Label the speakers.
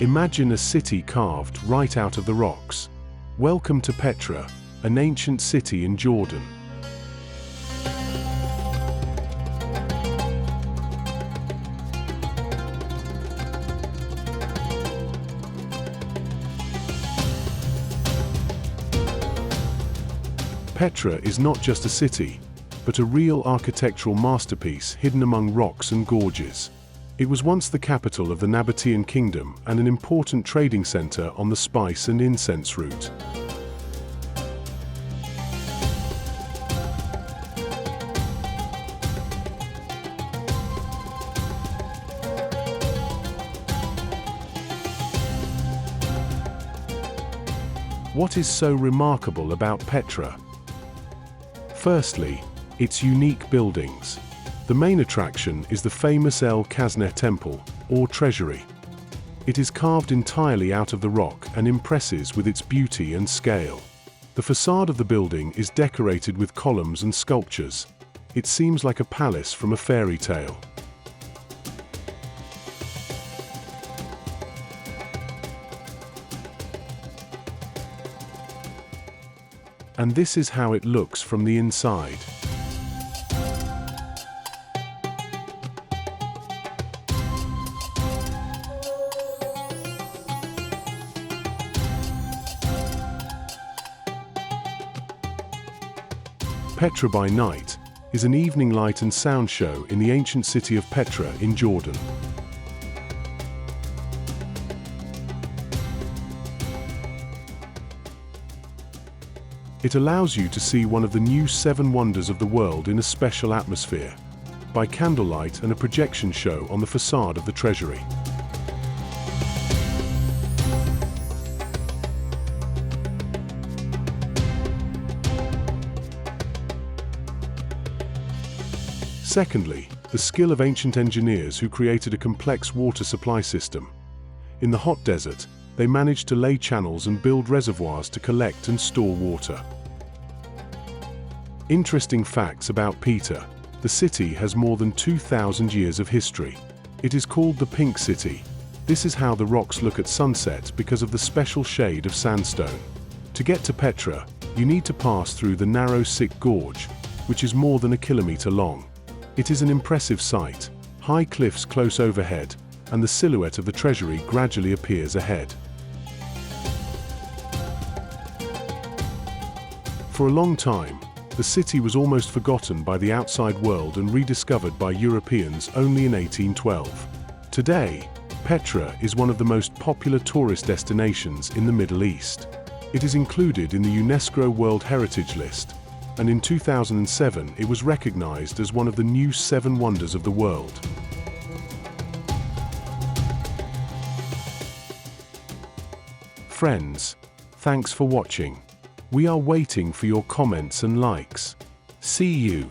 Speaker 1: Imagine a city carved right out of the rocks. Welcome to Petra, an ancient city in Jordan. Petra is not just a city, but a real architectural masterpiece hidden among rocks and gorges. It was once the capital of the Nabataean Kingdom and an important trading center on the spice and incense route. What is so remarkable about Petra? Firstly, its unique buildings. The main attraction is the famous El Kazne Temple, or treasury. It is carved entirely out of the rock and impresses with its beauty and scale. The facade of the building is decorated with columns and sculptures. It seems like a palace from a fairy tale. And this is how it looks from the inside. Petra by Night is an evening light and sound show in the ancient city of Petra in Jordan. It allows you to see one of the new 7 wonders of the world in a special atmosphere, by candlelight and a projection show on the facade of the treasury. Secondly, the skill of ancient engineers who created a complex water supply system. In the hot desert, they managed to lay channels and build reservoirs to collect and store water. Interesting facts about Petra. The city has more than 2,000 years of history. It is called the Pink City. This is how the rocks look at sunset because of the special shade of sandstone. To get to Petra, you need to pass through the narrow Sick Gorge, which is more than a kilometer long. It is an impressive sight, high cliffs close overhead, and the silhouette of the treasury gradually appears ahead. For a long time, the city was almost forgotten by the outside world and rediscovered by Europeans only in 1812. Today, Petra is one of the most popular tourist destinations in the Middle East. It is included in the UNESCO World Heritage List, and in 2007 it was recognized as one of the new 7 wonders of the world. Friends, thanks for watching. We are waiting for your comments and likes. See you.